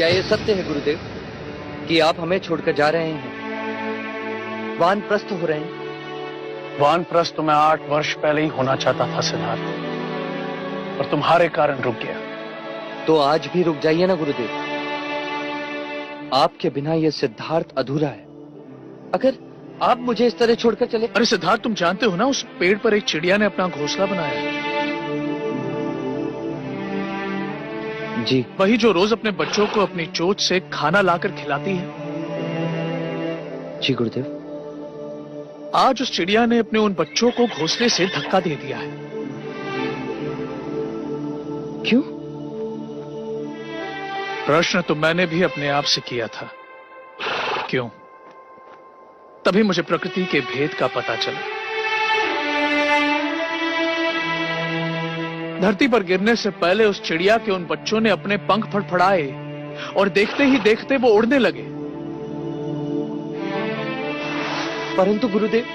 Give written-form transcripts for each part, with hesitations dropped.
क्या ये सत्य है गुरुदेव कि आप हमें छोड़कर जा रहे हैं, वानप्रस्थ हो रहे हैं? वानप्रस्थ तो मैं 8 वर्ष पहले ही होना चाहता था सिद्धार्थ, और तुम्हारे कारण रुक गया। तो आज भी रुक जाइए ना गुरुदेव, आपके बिना ये सिद्धार्थ अधूरा है। अगर आप मुझे इस तरह छोड़कर चले। अरे सिद्धार्थ, तुम जानते हो ना, उस पेड़ पर एक चिड़िया ने अपना घोंसला बनाया है। जी। वही जो रोज अपने बच्चों को अपनी चोंच से खाना लाकर खिलाती है। जी गुरुदेव। आज उस चिड़िया ने अपने उन बच्चों को घोंसले से धक्का दे दिया है। क्यों? प्रश्न तो मैंने भी अपने आप से किया था, क्यों? तभी मुझे प्रकृति के भेद का पता चला। धरती पर गिरने से पहले उस चिड़िया के उन बच्चों ने अपने पंख फड़फड़ाए और देखते ही देखते वो उड़ने लगे। परंतु गुरुदेव,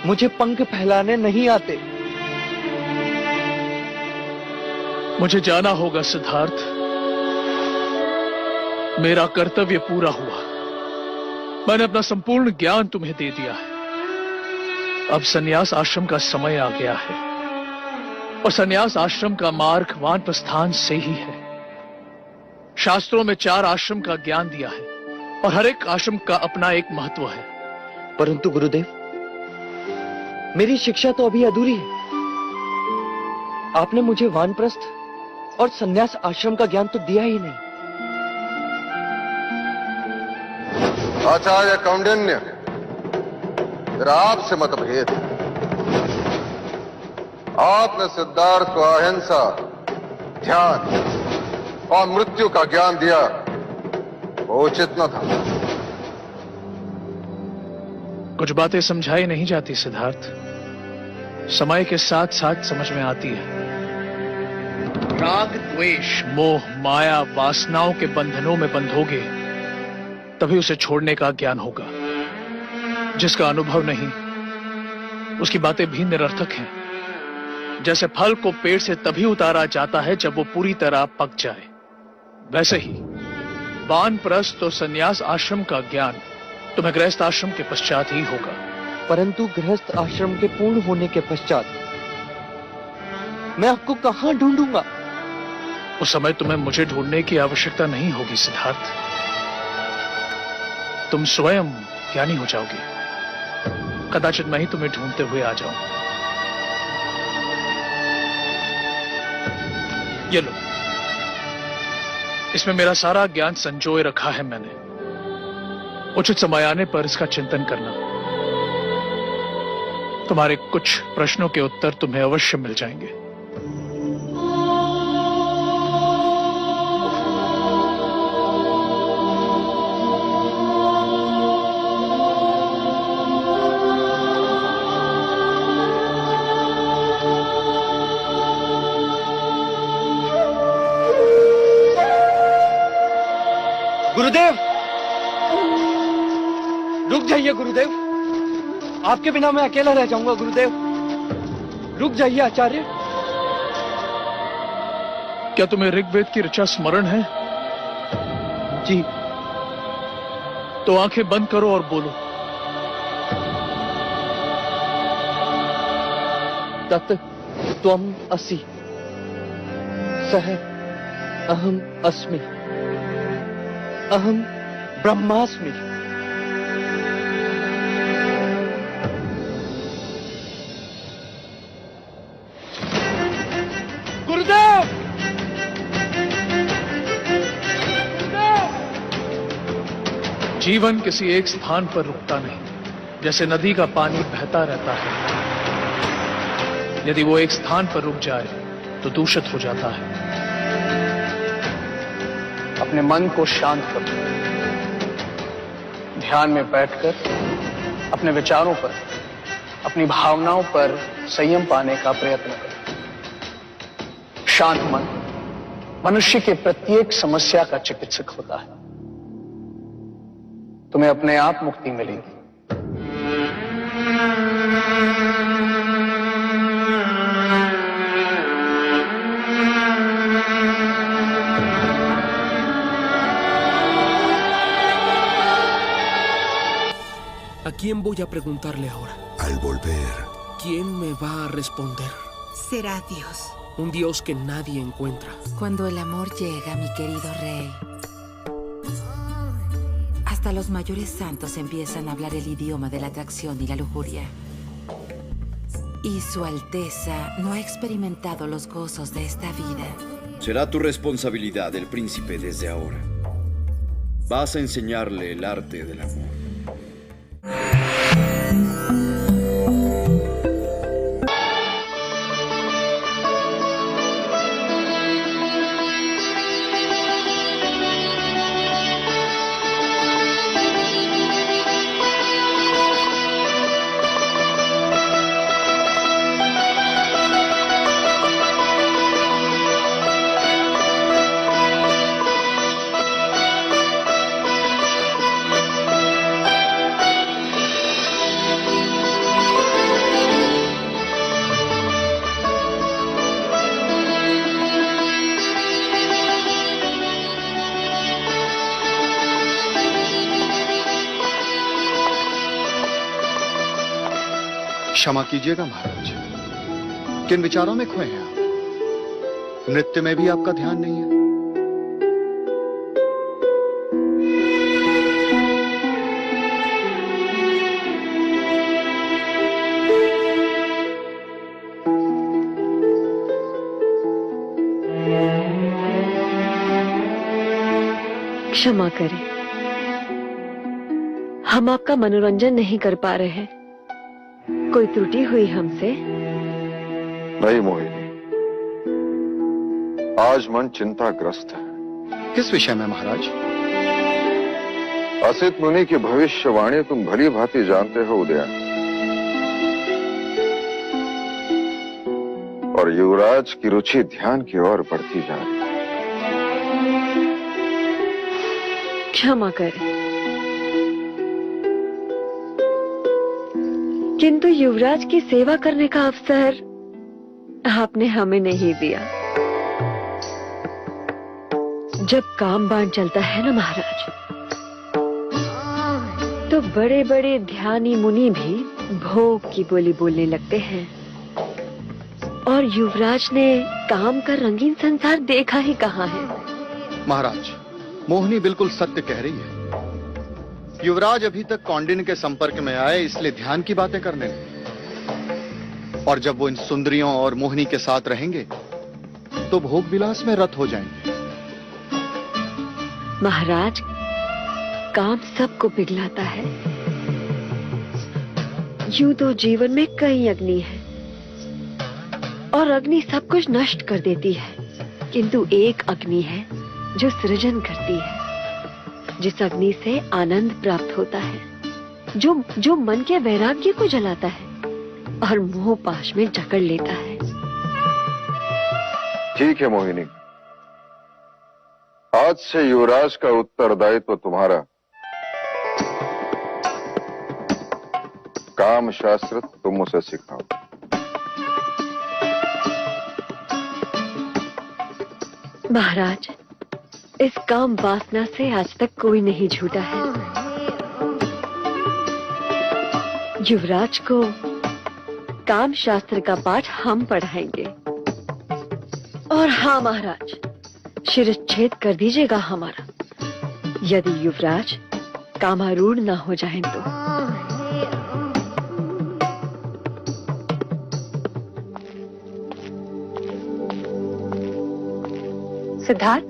मुझे पंख फैलाने नहीं आते। मुझे जाना होगा सिद्धार्थ, मेरा कर्तव्य पूरा हुआ। मैंने अपना संपूर्ण ज्ञान तुम्हें दे दिया है। अब संन्यास आश्रम का समय आ गया है, और संन्यास आश्रम का मार्ग वानप्रस्थान से ही है। शास्त्रों में 4 आश्रम का ज्ञान दिया है, और हर एक आश्रम का अपना एक महत्व है। परंतु गुरुदेव, मेरी शिक्षा तो अभी अधूरी है। आपने मुझे वानप्रस्थ और संन्यास आश्रम का ज्ञान तो दिया ही नहीं। आचार्य कौंडिन्य, मेरा आपसे मतभेद है। आपने सिद्धार्थ को अहिंसा, ध्यान और मृत्यु का ज्ञान दिया, वो उचित न था। कुछ बातें समझाई नहीं जाती सिद्धार्थ, समय के साथ साथ समझ में आती है। राग, द्वेष, मोह, माया, वासनाओं के बंधनों में बंधोगे तभी उसे छोड़ने का ज्ञान होगा। जिसका अनुभव नहीं, उसकी बातें भी निरर्थक हैं। जैसे फल को पेड़ से तभी उतारा जाता है जब वो पूरी तरह पक जाए, वैसे ही वानप्रस्थ और संन्यास आश्रम का ज्ञान तुम्हें गृहस्थ आश्रम के पश्चात ही होगा। परंतु गृहस्थ आश्रम के पूर्ण होने के पश्चात मैं आपको कहां ढूंढूंगा? उस समय तुम्हें मुझे ढूंढने की आवश्यकता नहीं होगी सिद्धार्थ। तुम स्वयं ज्ञानी हो जाओगे। कदाचित मैं ही तुम्हें ढूंढते हुए आ जाऊं। ये लो, इसमें मेरा सारा ज्ञान संजोए रखा है मैंने। उचित समय आने पर इसका चिंतन करना। तुम्हारे कुछ प्रश्नों के उत्तर तुम्हें अवश्य मिल जाएंगे। गुरुदेव, रुक जाइए गुरुदेव, आपके बिना मैं अकेला रह जाऊंगा। गुरुदेव, रुक जाइए आचार्य। क्या तुम्हें ऋग्वेद की ऋचा स्मरण है? जी। तो आंखें बंद करो और बोलो। तत् त्वम असि, सह अहम अस्मि, अहम ब्रह्मास्मि। गुरुदेव! जीवन किसी एक स्थान पर रुकता नहीं। जैसे नदी का पानी बहता रहता है, यदि वो एक स्थान पर रुक जाए तो दूषित हो जाता है। अपने मन को शांत करो, ध्यान में बैठकर अपने विचारों पर, अपनी भावनाओं पर संयम पाने का प्रयत्न करो। शांत मन मनुष्य के प्रत्येक समस्या का चिकित्सक होता है। तुम्हें अपने आप मुक्ति मिलेगी। quién voy a preguntarle ahora? Al volver, ¿Quién me va a responder? Será Dios. Un Dios que nadie encuentra. Cuando el amor llega, mi querido rey, hasta los mayores santos empiezan a hablar el idioma de la atracción y la lujuria. Y Su Alteza no ha experimentado los gozos de esta vida. Será tu responsabilidad el príncipe desde ahora. Vas a enseñarle el arte del amor. क्षमा कीजिएगा महाराज, किन विचारों में खोए हैं आप? नृत्य में भी आपका ध्यान नहीं है। क्षमा करें, हम आपका मनोरंजन नहीं कर पा रहे हैं। कोई त्रुटि हुई हमसे? नहीं मोहिनी, आज मन चिंताग्रस्त है। किस विषय में महाराज? असित मुनि की भविष्यवाणी तुम भली भांति जानते हो उदयन, और युवराज की रुचि ध्यान की ओर बढ़ती जा रही है। क्षमा करें, किंतु युवराज की सेवा करने का अवसर आपने हमें नहीं दिया। जब काम बाण चलता है ना महाराज, तो बड़े बड़े ध्यानी मुनि भी भोग की बोली बोलने लगते हैं, और युवराज ने काम का रंगीन संसार देखा ही कहाँ है। महाराज, मोहिनी बिल्कुल सत्य कह रही है। युवराज अभी तक कौंडिन्य के संपर्क में आए, इसलिए ध्यान की बातें करने लगे, और जब वो इन सुंदरियों और मोहिनी के साथ रहेंगे तो भोग विलास में रत हो जाएंगे। महाराज, काम सबको पिघलाता है। यूं तो जीवन में कई अग्नि है, और अग्नि सब कुछ नष्ट कर देती है, किंतु एक अग्नि है जो सृजन करती है, जिस अग्नि से आनंद प्राप्त होता है, जो मन के वैराग्य को जलाता है और मोह पाश में जकड़ लेता है। ठीक है मोहिनी, आज से युवराज का उत्तरदायित्व तुम्हारा। काम शास्त्र तुम उसे सिखाओ। महाराज, इस काम वासना से आज तक कोई नहीं छूटा है। युवराज को काम शास्त्र का पाठ हम पढ़ाएंगे। और हाँ महाराज, शिरच्छेद कर दीजिएगा हमारा, यदि युवराज कामारूढ़ ना हो जाएं तो। सिद्धार्थ,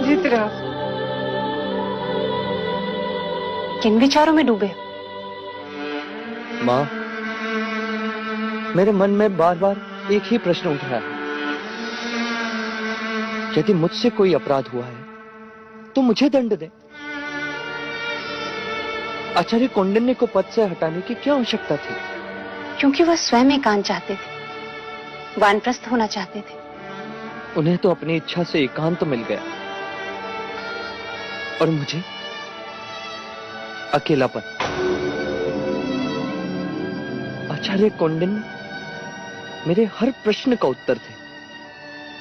जीत रहा। किन विचारों में डूबे? माँ, मेरे मन में बार बार एक ही प्रश्न उठ रहा है। यदि मुझसे कोई अपराध हुआ है तो मुझे दंड दे। आचार्य कौंडिन्य को पद से हटाने की क्या आवश्यकता थी? क्योंकि वह स्वयं एकांत चाहते थे, वानप्रस्थ होना चाहते थे। उन्हें तो अपनी इच्छा से एकांत मिल गया, और मुझे अकेलापन। आचार्य कौंडिन्य मेरे हर प्रश्न का उत्तर थे,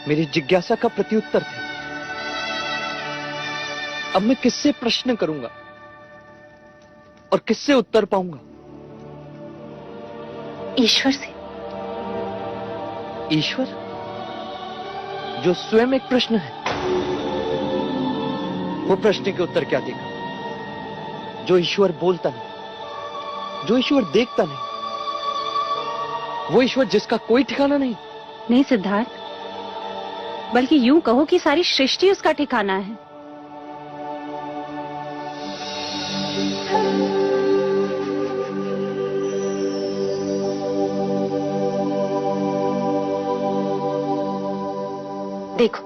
मेरी जिज्ञासा का प्रत्युत्तर थे। अब मैं किससे प्रश्न करूंगा और किससे उत्तर पाऊंगा? ईश्वर से। ईश्वर जो स्वयं एक प्रश्न है, वो प्रश्न के उत्तर क्या देगा? जो ईश्वर बोलता नहीं, जो ईश्वर देखता नहीं, वो ईश्वर जिसका कोई ठिकाना नहीं। नहीं सिद्धार्थ, बल्कि यूं कहो कि सारी सृष्टि उसका ठिकाना है। देखो,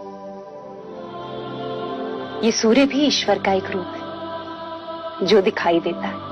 ये सूर्य भी ईश्वर का एक रूप है जो दिखाई देता है।